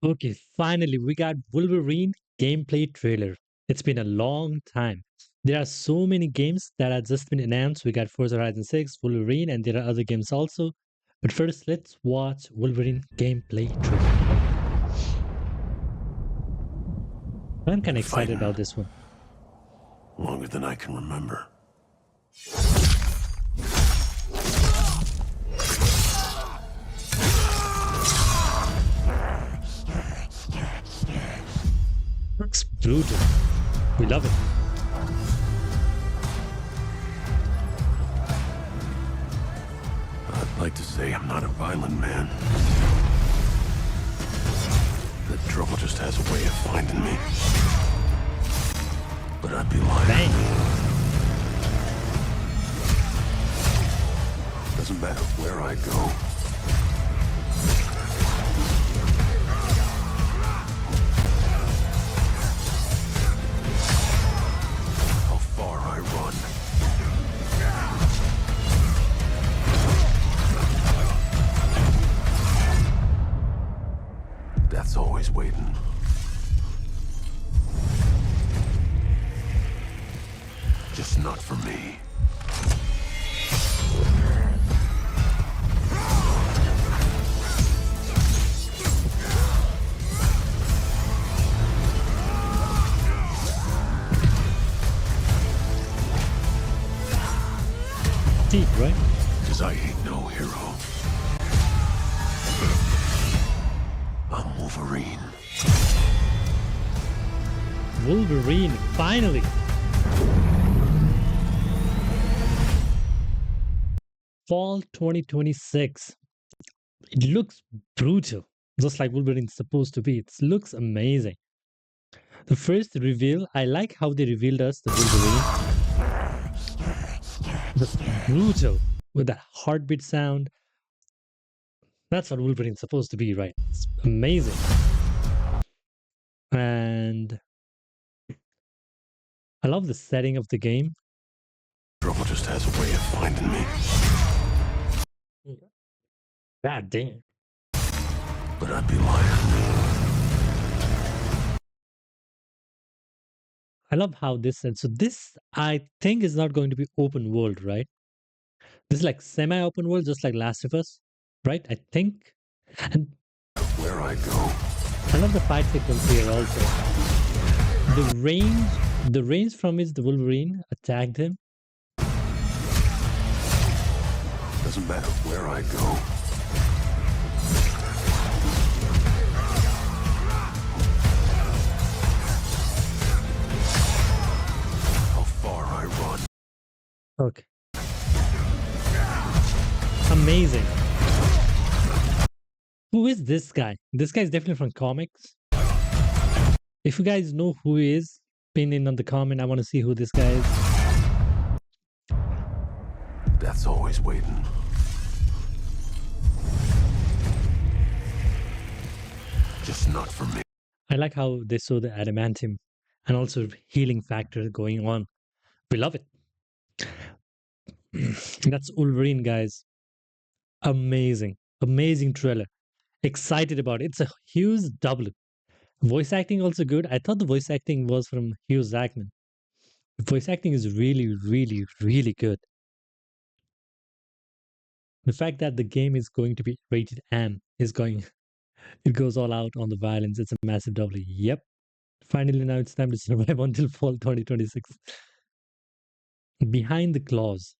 Okay, finally, we got Wolverine gameplay trailer. It's been a long time. There are so many games that have just been announced. We got Forza Horizon 6, Wolverine, and there are other games also. But first, let's watch Wolverine gameplay trailer. I'm kind Been of excited fighting about this one. longer than I can remember. Looks brutal. We love it. I'd like to say I'm not a violent man. The trouble just has a way of finding me. But I'd be lying. Bang! Doesn't matter where I go. How far I run. Death's always waiting. Just not for me. Deep, right? Because I ain't no hero. I'm Wolverine. Wolverine, finally! Fall 2026. It looks brutal, just like Wolverine's supposed to be. It looks amazing. The first reveal, I like how they revealed us the Wolverine. Just brutal with that heartbeat sound. That's what Wolverine's supposed to be, right? It's amazing. And I love the setting of the game. Trouble just has a way of finding me. God damn. But I'd be lying. I love how this said. So this, I think, is not going to be open world, right? This is like semi-open world, just like Last of Us, right? I think. And Where I go. I love the fight sequence here also. The range from which the Wolverine attacked him. Doesn't matter where I go. How far I run. Okay. Amazing. Who is this guy? This guy is definitely from comics. If you guys know who he is, pin in on the comment. I want to see who this guy is. Death's always waiting. Just not for me. I like how they show the adamantium and also healing factor going on. We love it. That's Wolverine, guys. Amazing. Amazing trailer. Excited about it. It's a huge double. Voice acting also good. I thought the voice acting was from Hugh Jackman. The voice acting is really, really, really good. The fact that the game is going to be rated M is going, it goes all out on the violence. It's a massive W. Yep. Finally, now it's time to survive until fall 2026. Behind the claws.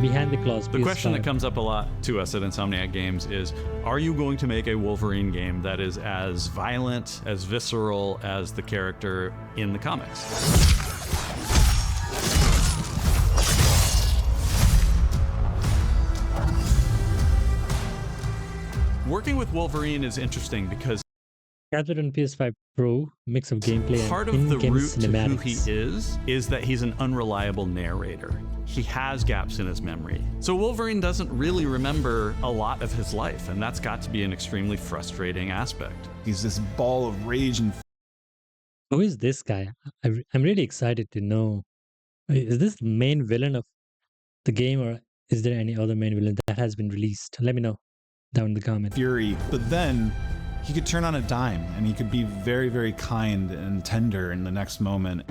Behind the claws. The question that PS5. comes up a lot to us at Insomniac Games is, are you going to make a Wolverine game that is as violent, as visceral as the character in the comics? Working with Wolverine is interesting because Captured on PS5 Pro, mix of gameplay part and of the in-game root to who cinematics. he is that he's an unreliable narrator. He has gaps in his memory. So Wolverine doesn't really remember a lot of his life, and that's got to be an extremely frustrating aspect. He's this ball of rage and Who is this guy? I'm really excited to know. Is this the main villain of the game, or is there any other main villain that has been released? Let me know down in the comments. Fury, but then he could turn on a dime and he could be very, very kind and tender in the next moment.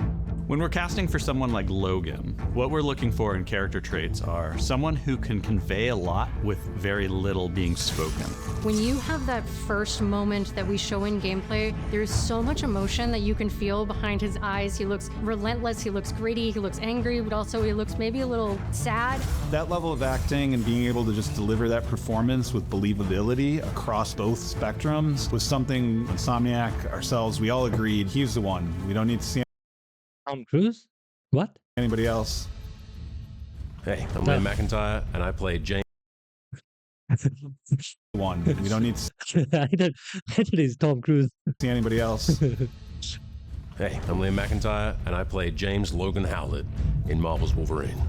When we're casting for someone like Logan, what we're looking for in character traits are someone who can convey a lot with very little being spoken. When you have that first moment that we show in gameplay, there's so much emotion that you can feel behind his eyes. He looks relentless, he looks gritty, he looks angry, but also he looks maybe a little sad. That level of acting and being able to just deliver that performance with believability across both spectrums was something Insomniac, ourselves, we all agreed he's the one. We don't need to see Tom Cruise? What? anybody else. Hey, I'm Liam McIntyre, and I play James. One. We don't need to I thought he's Tom Cruise. see anybody else. Hey, I'm Liam McIntyre, and I play James Logan Howlett in Marvel's Wolverine.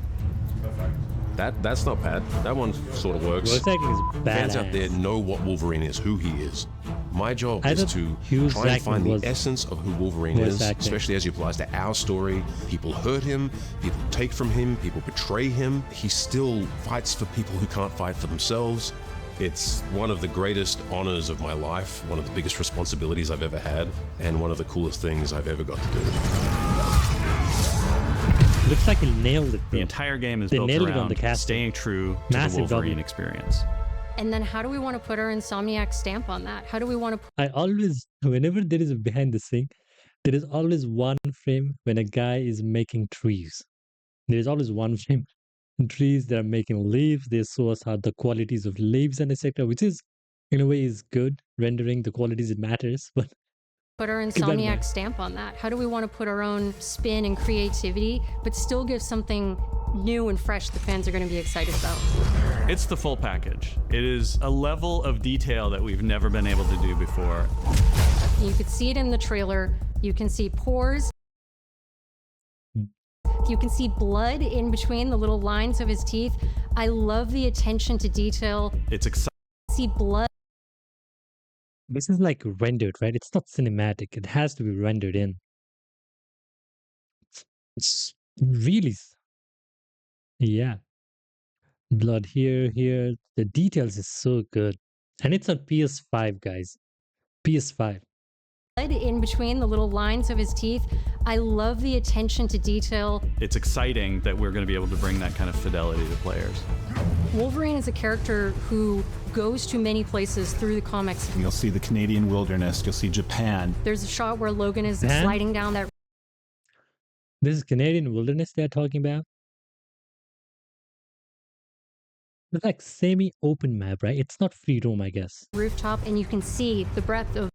That's not bad. That one sort of works. Voice acting is Fans out there badass. know what Wolverine is, who he is. My job I is thought to Hugh try and Jackman find the was essence of who Wolverine voice is, acting. especially as he applies to our story. People hurt him, people take from him, people betray him. He still fights for people who can't fight for themselves. It's one of the greatest honors of my life, one of the biggest responsibilities I've ever had, and one of the coolest things I've ever got to do. Looks like he nailed it, The bro. entire game is They built nailed it on around the casting. staying true to Massive the Wolverine double. experience. And then how do we want to put our Insomniac stamp on that? How do we want to I always, whenever there is a behind the scene, there is always one frame when a guy is making trees. There is always one frame in trees that are making leaves. They show us how the qualities of leaves and etc., which is in a way is good, rendering the qualities it matters. But put our Keep that in Insomniac mind. stamp on that? How do we want to put our own spin and creativity, but still give something new and fresh the fans are going to be excited about? It's the full package. It is a level of detail that we've never been able to do before. You could see it in the trailer. You can see pores. You can see blood in between the little lines of his teeth. I love the attention to detail. It's exciting. See blood. this is like rendered, right? It's not cinematic. It has to be rendered in. It's really, yeah. Blood here, here. The details is so good. And it's on PS5, guys. PS5. In between the little lines of his teeth. I love the attention to detail. It's exciting that we're going to be able to bring that kind of fidelity to players. Wolverine is a character who goes to many places through the comics. You'll see the Canadian wilderness, you'll see Japan. There's a shot where Logan is Huh? sliding down that This is Canadian wilderness they're talking about. It's like semi-open map, right? It's not free roam, I guess. rooftop, and you can see the breadth of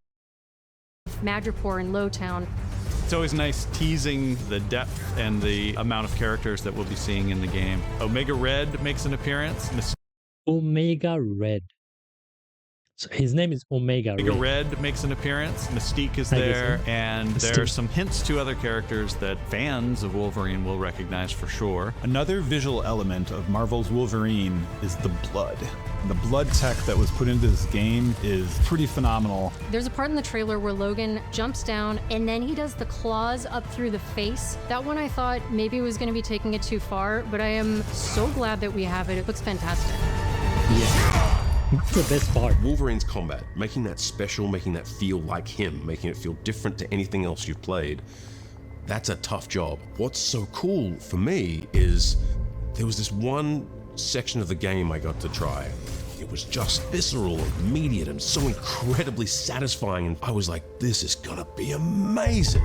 Madripoor and Lowtown. It's always nice teasing the depth and the amount of characters that we'll be seeing in the game. Omega Red makes an appearance. Omega Red. So his name is Omega Omega Red. Red makes an appearance. Mystique is I guess there, so. and Mystique. there are some hints to other characters that fans of Wolverine will recognize for sure. Another visual element of Marvel's Wolverine is the blood. The blood tech that was put into this game is pretty phenomenal. There's a part in the trailer where Logan jumps down and then he does the claws up through the face. That one I thought maybe was going to be taking it too far, but I am so glad that we have it. It looks fantastic. Yeah. That's the best part. Wolverine's combat, making that special, making that feel like him, making it feel different to anything else you've played, that's a tough job. What's so cool for me is there was this one section of the game I got to try. It was just visceral, immediate, and so incredibly satisfying. And I was like, this is gonna be amazing.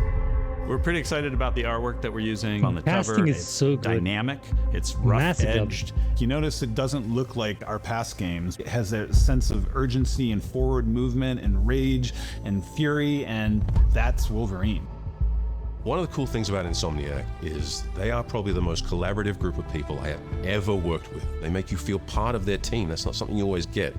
We're pretty excited about the artwork that we're using on the Casting cover. is It's so good. dynamic. It's Massive job. rough-edged. You notice it doesn't look like our past games. It has that sense of urgency and forward movement and rage and fury, and that's Wolverine. One of the cool things about Insomniac is they are probably the most collaborative group of people I have ever worked with. They make you feel part of their team. That's not something you always get.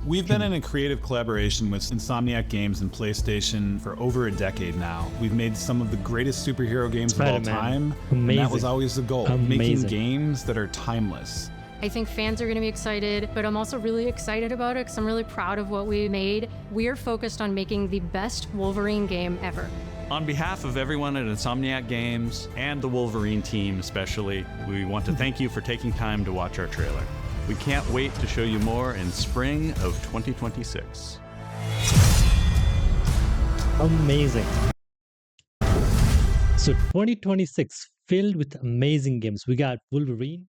We've been in a creative collaboration with Insomniac Games and PlayStation for over a decade now. We've made some of the greatest superhero games of all Spider-Man. time, and that Amazing. was always the goal, Amazing. making games that are timeless. I think fans are going to be excited, but I'm also really excited about it because I'm really proud of what we made. We are focused on making the best Wolverine game ever. On behalf of everyone at Insomniac Games and the Wolverine team especially, we want to thank you for taking time to watch our trailer. We can't wait to show you more in spring of 2026. Amazing. So 2026 filled with amazing games. We got Wolverine,